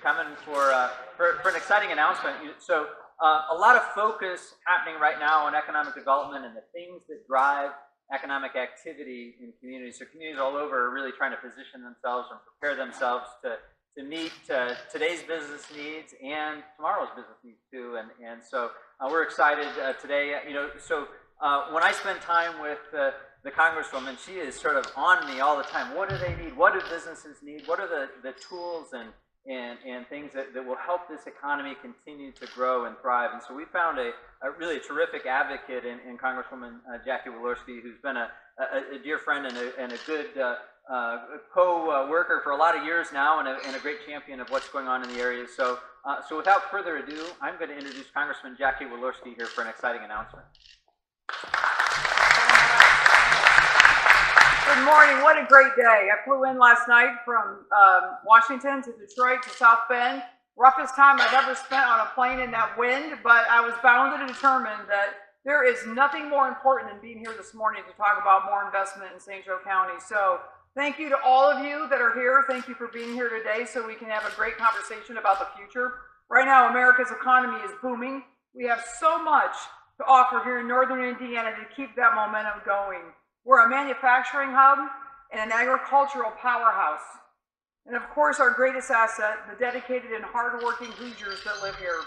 coming for an exciting announcement. So a lot of focus happening right now on economic development and the things that drive economic activity in communities. So communities all over are really trying to position themselves and prepare themselves to meet today's business needs and tomorrow's business needs too. And so we're excited today. When I spend time with the Congresswoman, she is sort of on me all the time. What do they need? What do businesses need? What are the tools and things that will help this economy continue to grow and thrive? And so we found a really terrific advocate in Congresswoman Jackie Walorski, who's been a dear friend and a good co-worker for a lot of years now, and a great champion of what's going on in the area. So without further ado, I'm going to introduce Congressman Jackie Walorski here for an exciting announcement. Good morning. What a great day. I flew in last night from Washington to Detroit to South Bend. Roughest time I've ever spent on a plane in that wind, but I was bound and determined that there is nothing more important than being here this morning to talk about more investment in St. Joe County. So thank you to all of you that are here. Thank you for being here today so we can have a great conversation about the future. Right now, America's economy is booming. We have so much to offer here in northern Indiana to keep that momentum going. We're a manufacturing hub and an agricultural powerhouse. And of course, our greatest asset, the dedicated and hardworking Hoosiers that live here.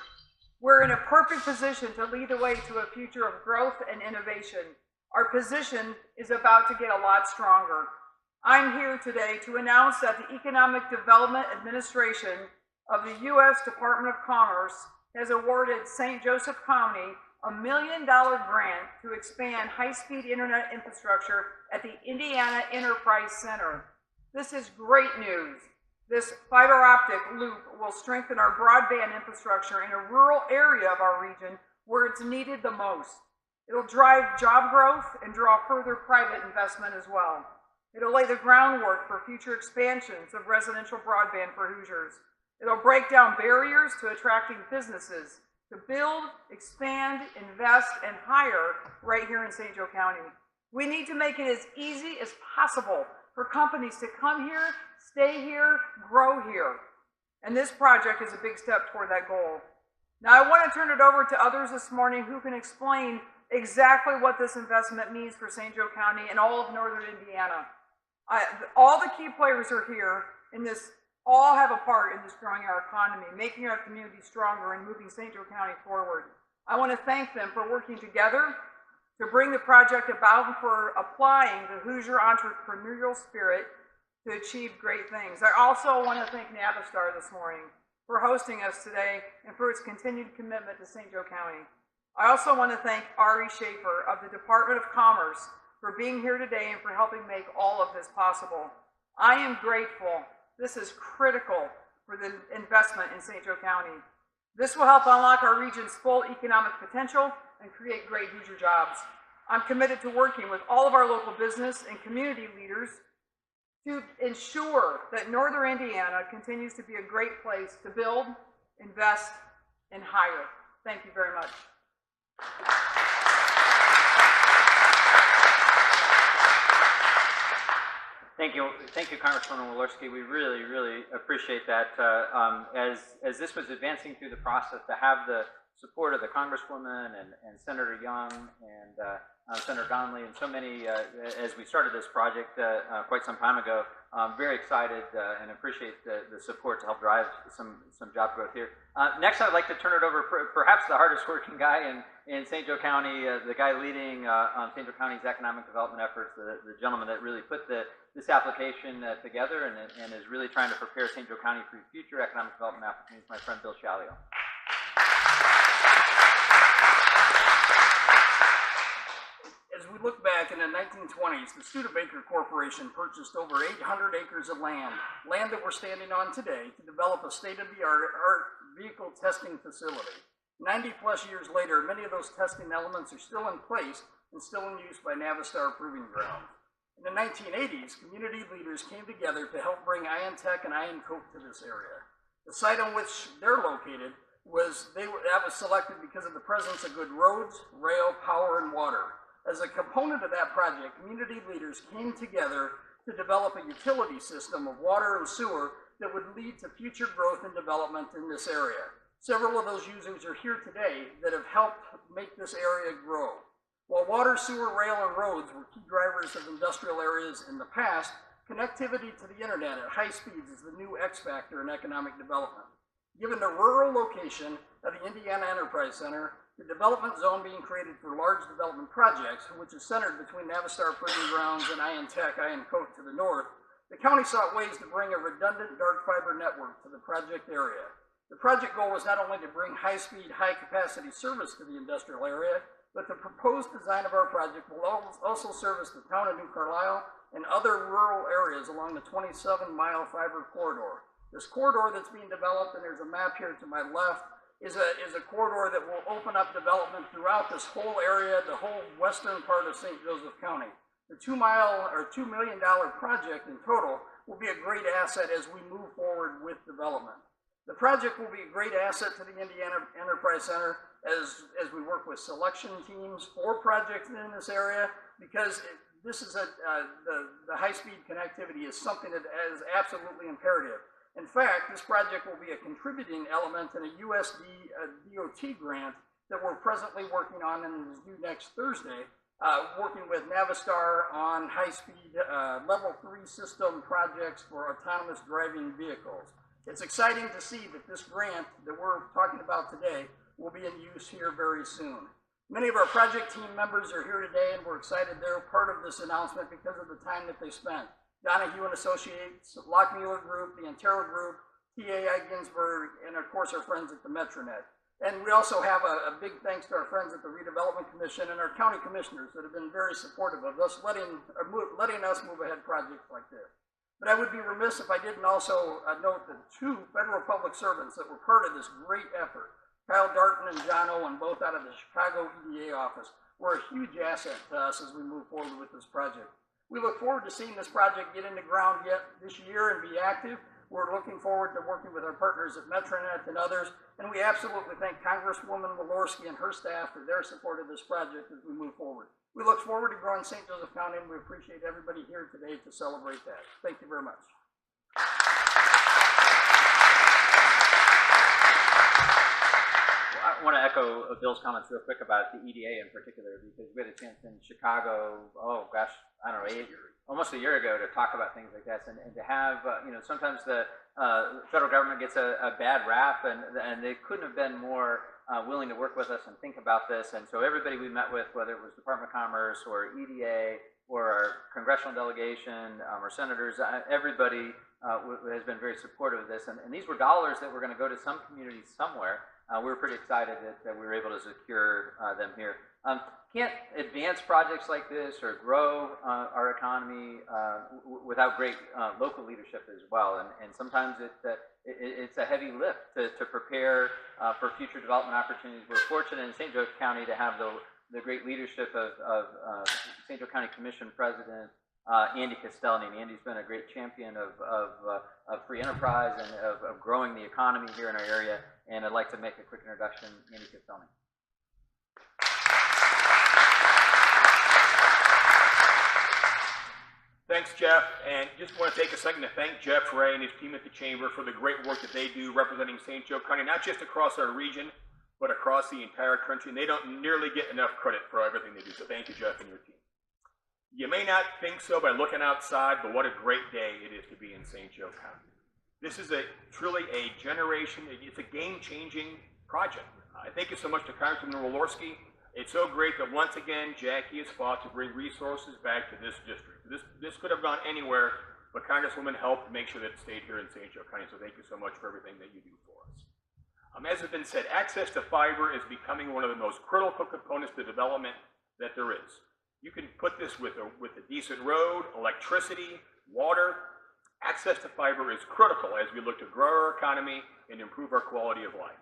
We're in a perfect position to lead the way to a future of growth and innovation. Our position is about to get a lot stronger. I'm here today to announce that the Economic Development Administration of the U.S. Department of Commerce has awarded St. Joseph County a $1 million grant to expand high-speed internet infrastructure at the Indiana Enterprise Center. This is great news. This fiber optic loop will strengthen our broadband infrastructure in a rural area of our region where it's needed the most. It'll drive job growth and draw further private investment as well. It'll lay the groundwork for future expansions of residential broadband for Hoosiers. It'll break down barriers to attracting businesses to build, expand, invest, and hire right here in St. Joe County. We need to make it as easy as possible for companies to come here, stay here, grow here. And this project is a big step toward that goal. Now I want to turn it over to others this morning who can explain exactly what this investment means for St. Joe County and all of northern Indiana. All the key players are here in this, all have a part in this growing our economy, making our community stronger and moving St. Joe County forward. I want to thank them for working together to bring the project about and for applying the Hoosier entrepreneurial spirit to achieve great things. I also want to thank Navistar this morning for hosting us today and for its continued commitment to St. Joe County. I also want to thank Ari Schaefer of the Department of Commerce for being here today and for helping make all of this possible. I am grateful. This is critical for the investment in St. Joe County. This will help unlock our region's full economic potential and create great Hoosier jobs. I'm committed to working with all of our local business and community leaders to ensure that northern Indiana continues to be a great place to build, invest, and hire. Thank you very much. Thank you, Congresswoman Walorski. We really, really appreciate that. As this was advancing through the process, to have the support of the Congresswoman and Senator Young and Senator Donnelly and so many, as we started this project quite some time ago, very excited and appreciate the support to help drive some job growth here. Next, I'd like to turn it over, perhaps the hardest working guy in St. Joe County, the guy leading St. Joe County's economic development efforts, the gentleman that really put this application together and is really trying to prepare St. Joe County for future economic development opportunities, my friend Bill Shalio. As we look back in the 1920s, the Studebaker Corporation purchased over 800 acres of land that we're standing on today, to develop a state-of-the-art vehicle testing facility. 90 plus years later, many of those testing elements are still in place and still in use by Navistar Proving Ground. In the 1980s, community leaders came together to help bring IonTech and IonCoke to this area. The site on which they're located that was selected because of the presence of good roads, rail, power, and water. As a component of that project, community leaders came together to develop a utility system of water and sewer that would lead to future growth and development in this area. Several of those users are here today that have helped make this area grow. While water, sewer, rail, and roads were key drivers of industrial areas in the past, connectivity to the internet at high speeds is the new X factor in economic development. Given the rural location of the Indiana Enterprise Center, the development zone being created for large development projects, which is centered between Navistar Proving Grounds and Ian Tech, Ian Coat to the north, the county sought ways to bring a redundant dark fiber network to the project area. The project goal was not only to bring high-speed, high-capacity service to the industrial area, but the proposed design of our project will also service the town of New Carlisle and other rural areas along the 27-mile fiber corridor. This corridor that's being developed, and there's a map here to my left, is a corridor that will open up development throughout this whole area, the whole western part of St. Joseph County. The $2 million project in total will be a great asset as we move forward with development. The project will be a great asset to the Indiana Enterprise Center as we work with selection teams for projects in this area, because this is the high-speed connectivity is something that is absolutely imperative. In fact, this project will be a contributing element in a USD DOT grant that we're presently working on and is due next Thursday, working with Navistar on high-speed level 3 system projects for autonomous driving vehicles. It's exciting to see that this grant that we're talking about today will be in use here very soon. Many of our project team members are here today, and we're excited they're part of this announcement because of the time that they spent. Donahue and Associates, Lockmuir Group, the Antero Group, TAI Ginsburg, and of course our friends at the Metronet. And we also have a big thanks to our friends at the Redevelopment Commission and our county commissioners that have been very supportive of us letting us move ahead projects like this. But I would be remiss if I didn't also note that 2 federal public servants that were part of this great effort, Kyle Darton and John Owen, both out of the Chicago EDA office, were a huge asset to us as we move forward with this project. We look forward to seeing this project get into ground yet this year and be active. We're looking forward to working with our partners at Metronet and others, and we absolutely thank Congresswoman Walorski and her staff for their support of this project as we move forward. We look forward to growing St. Joseph County, and we appreciate everybody here today to celebrate that. Thank you very much. I want to echo Bill's comments real quick about the EDA in particular, because we had a chance in Chicago, oh gosh, I don't know, almost a year ago to talk about things like this, and to have, sometimes the federal government gets a bad rap, and they couldn't have been more willing to work with us and think about this. And so everybody we met with, whether it was Department of Commerce or EDA or our congressional delegation, our senators, everybody has been very supportive of this. And these were dollars that were going to go to some communities somewhere. We were pretty excited that we were able to secure them here. Can't advance projects like this or grow our economy without great local leadership as well. And sometimes it's a heavy lift to prepare for future development opportunities. We're fortunate in St. Joseph County to have the great leadership of St. Joseph County Commission President Andy Castellani. And Andy's been a great champion of free enterprise and of growing the economy here in our area. And I'd like to make a quick introduction, Andy Castellani. Thanks, Jeff, and just want to take a second to thank Jeff Ray and his team at the Chamber for the great work that they do representing St. Joe County, not just across our region, but across the entire country. And they don't nearly get enough credit for everything they do, so thank you, Jeff, and your team. You may not think so by looking outside, but what a great day it is to be in St. Joe County. This is truly a generation, it's a game-changing project. Thank you so much to Congresswoman Walorski. It's so great that once again, Jackie has fought to bring resources back to this district. This could have gone anywhere, but Congresswoman helped make sure that it stayed here in St. Joe County, so thank you so much for everything that you do for us. As has been said, access to fiber is becoming one of the most critical components to development that there is. You can put this with a decent road, electricity, water. Access to fiber is critical as we look to grow our economy and improve our quality of life.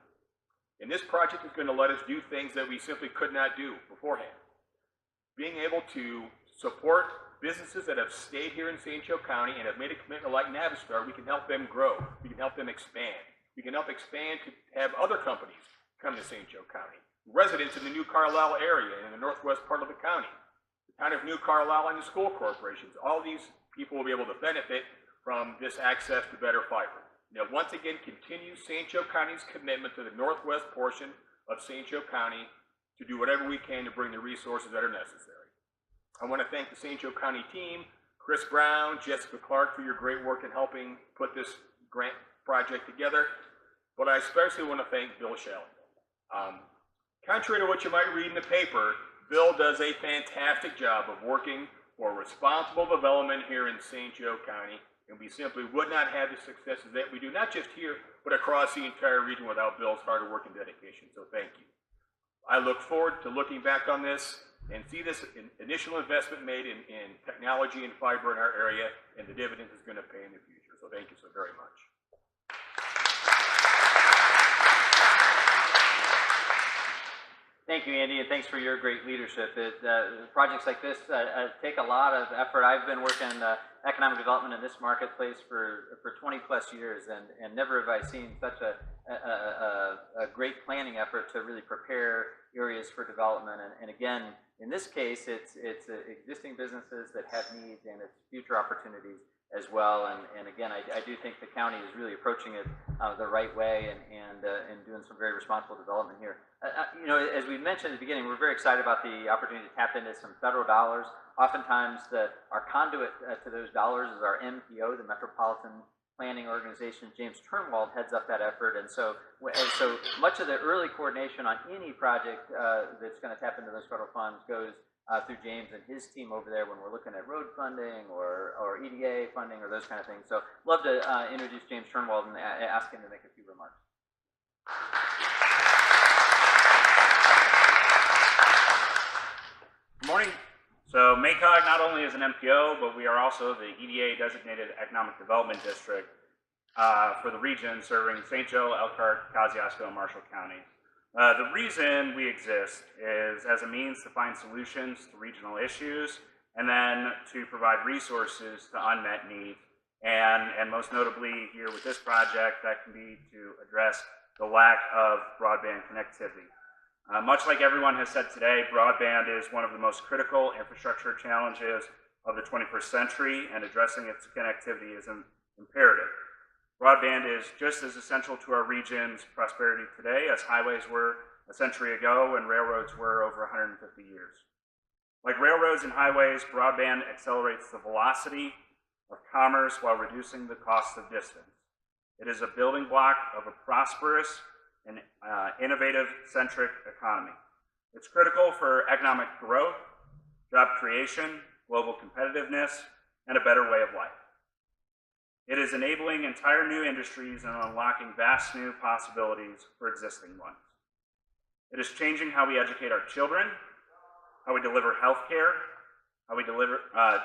And this project is going to let us do things that we simply could not do beforehand. Being able to support businesses that have stayed here in St. Joe County and have made a commitment like Navistar, we can help them grow. We can help them expand. We can help expand to have other companies come to St. Joe County. Residents in the New Carlisle area and in the northwest part of the county. The town of New Carlisle and the school corporations. All these people will be able to benefit from this access to better fiber. Now, once again, continue St. Joe County's commitment to the northwest portion of St. Joe County to do whatever we can to bring the resources that are necessary. I want to thank the St. Joe County team, Chris Brown, Jessica Clark, for your great work in helping put this grant project together. But I especially want to thank Bill Shelley. Contrary to what you might read in the paper, Bill does a fantastic job of working for responsible development here in St. Joe County, and we simply would not have the successes that we do, not just here, but across the entire region without Bill's hard work and dedication, so thank you. I look forward to looking back on this and see this initial investment made in technology and fiber in our area, and the dividends it's going to pay in the future, so thank you so very much. Thank you, Andy, and thanks for your great leadership. Projects like this take a lot of effort. I've been working economic development in this marketplace for 20 plus years, and never have I seen such a great planning effort to really prepare areas for development. And again, in this case, it's existing businesses that have needs, and it's future opportunities as well. And again, I do think the county is really approaching it the right way and doing some very responsible development here. You know, as we mentioned at the beginning, we're very excited about the opportunity to tap into some federal dollars. Oftentimes, our conduit to those dollars is our MPO, the Metropolitan Planning Organization. James Turnwald heads up that effort, and so much of the early coordination on any project that's going to tap into those federal funds goes through James and his team over there when we're looking at road funding or EDA funding or those kind of things. So love to introduce James Turnwald and ask him to make a few remarks. Good morning. So MACOG not only is an MPO, but we are also the EDA Designated Economic Development District for the region serving St. Joe, Elkhart, Kosciuszko, and Marshall counties. The reason we exist is as a means to find solutions to regional issues and then to provide resources to unmet needs. And most notably here with this project, that can be to address the lack of broadband connectivity. Much like everyone has said today, broadband is one of the most critical infrastructure challenges of the 21st century, and addressing its connectivity is imperative. Broadband is just as essential to our region's prosperity today as highways were a century ago and railroads were over 150 years. Like railroads and highways, broadband accelerates the velocity of commerce while reducing the cost of distance. It is a building block of a prosperous and innovative-centric economy. It's critical for economic growth, job creation, global competitiveness, and a better way of life. It is enabling entire new industries and unlocking vast new possibilities for existing ones. It is changing how we educate our children, how we deliver healthcare, how we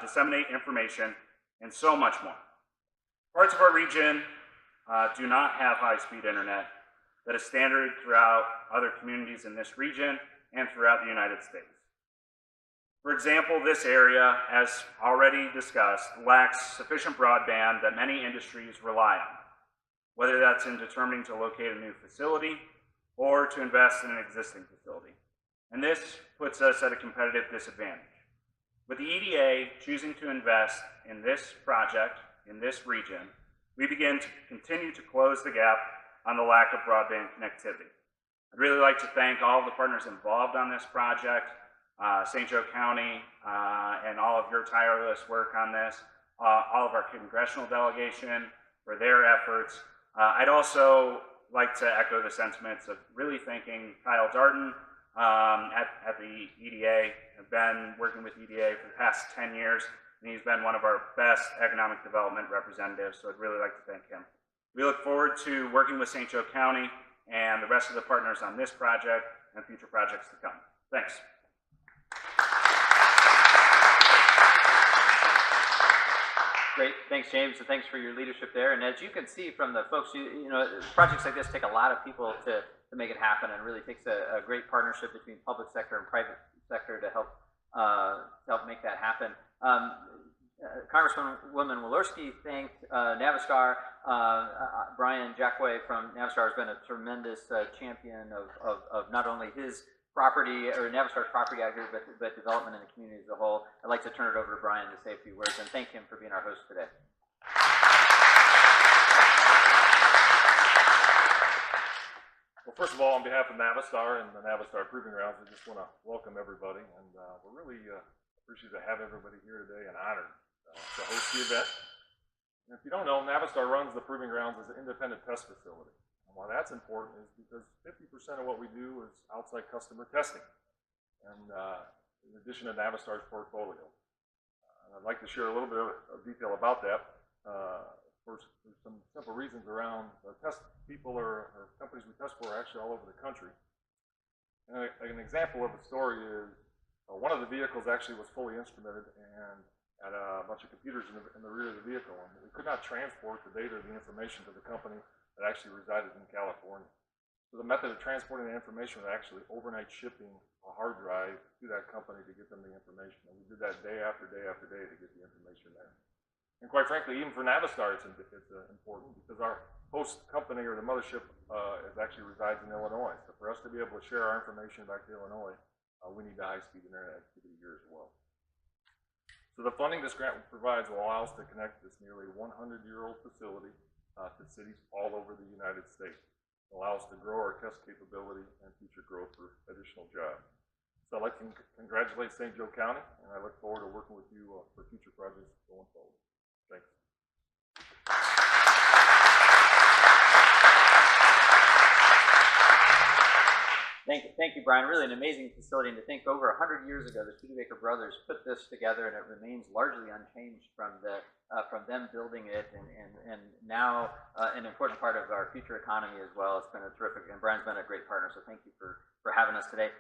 disseminate information, and so much more. Parts of our region do not have high-speed internet that is standard throughout other communities in this region and throughout the United States. For example, this area, as already discussed, lacks sufficient broadband that many industries rely on, whether that's in determining to locate a new facility or to invest in an existing facility. And this puts us at a competitive disadvantage. With the EDA choosing to invest in this project, in this region, we begin to continue to close the gap on the lack of broadband connectivity. I'd really like to thank all of the partners involved on this project, St. Joe County, and all of your tireless work on this, all of our congressional delegation for their efforts. I'd also like to echo the sentiments of really thanking Kyle Darden at the EDA. I've been working with EDA for the past 10 years, and he's been one of our best economic development representatives, so I'd really like to thank him. We look forward to working with St. Joe County and the rest of the partners on this project and future projects to come. Thanks. Great, thanks James, and thanks for your leadership there. And as you can see from the folks, you know, projects like this take a lot of people to make it happen, and it really takes a great partnership between public sector and private sector to help make that happen. Congresswoman Walorski thanked Navistar. Brian Jackway from Navistar has been a tremendous champion of not only his property or Navistar's property out here, but development in the community as a whole. I'd like to turn it over to Brian to say a few words and thank him for being our host today. on behalf of Navistar and the Navistar Proving Grounds, I just want to welcome everybody, and we're really appreciative to have everybody here today and honored to host the event. And if you don't know, Navistar runs the Proving Grounds as an independent test facility. And why that's important is because 50% of what we do is outside customer testing, and in addition to Navistar's portfolio. And I'd like to share a little bit of detail about that. First, there's some simple reasons around test people or companies we test for are actually all over the country. And an example of a story is one of the vehicles actually was fully instrumented and had a bunch of computers in the rear of the vehicle, and we could not transport the data or the information to the company that actually resided in California. So the method of transporting the information was actually overnight shipping a hard drive to that company to get them the information. And we did that day after day after day to get the information there. And quite frankly, even for Navistar, it's important because our host company or the mothership actually resides in Illinois. So for us to be able to share our information back to Illinois, we need the high-speed internet activity here as well. So the funding this grant provides will allow us to connect this nearly 100-year-old facility to cities all over the United States. It allows us to grow our test capability and future growth for additional jobs. So I'd like to congratulate St. Joe County, and I look forward to working with you for future projects going forward. Thanks. Thank you, Brian. Really an amazing facility, and to think over 100 years ago, the Studebaker brothers put this together, and it remains largely unchanged from them building it, and now an important part of our future economy as well. It's been a terrific, and Brian's been a great partner, so thank you for having us today.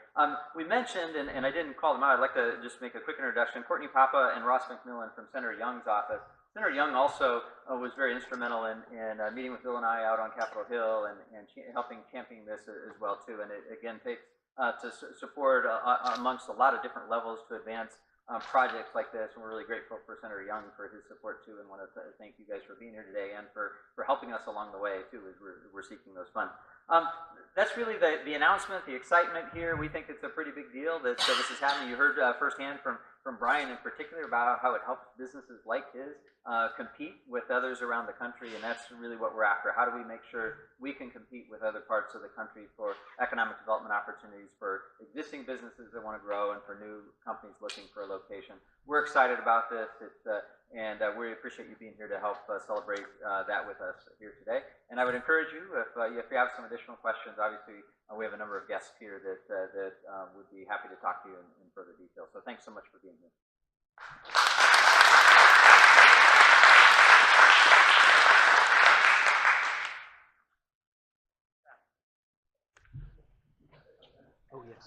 We mentioned, and I didn't call them out, I'd like to just make a quick introduction, Courtney Papa and Ross McMillan from Senator Young's office. Senator Young also was very instrumental in meeting with Bill and I out on Capitol Hill and helping champion this as well too. And it again takes to support amongst a lot of different levels to advance projects like this. And we're really grateful for Senator Young for his support too, and want to thank you guys for being here today and for helping us along the way too as we're seeking those funds. That's really the announcement, the excitement here. We think it's a pretty big deal that this is happening. You heard firsthand from Brian in particular about how it helps businesses like his compete with others around the country, and that's really what we're after. How do we make sure we can compete with other parts of the country for economic development opportunities for existing businesses that want to grow and for new companies looking for a location? We're excited about this, and we appreciate you being here to help celebrate that with us here today. And I would encourage you, if you have some additional questions, obviously we have a number of guests here that would be happy to talk to you in further detail. So thanks so much for being here. Oh, yes.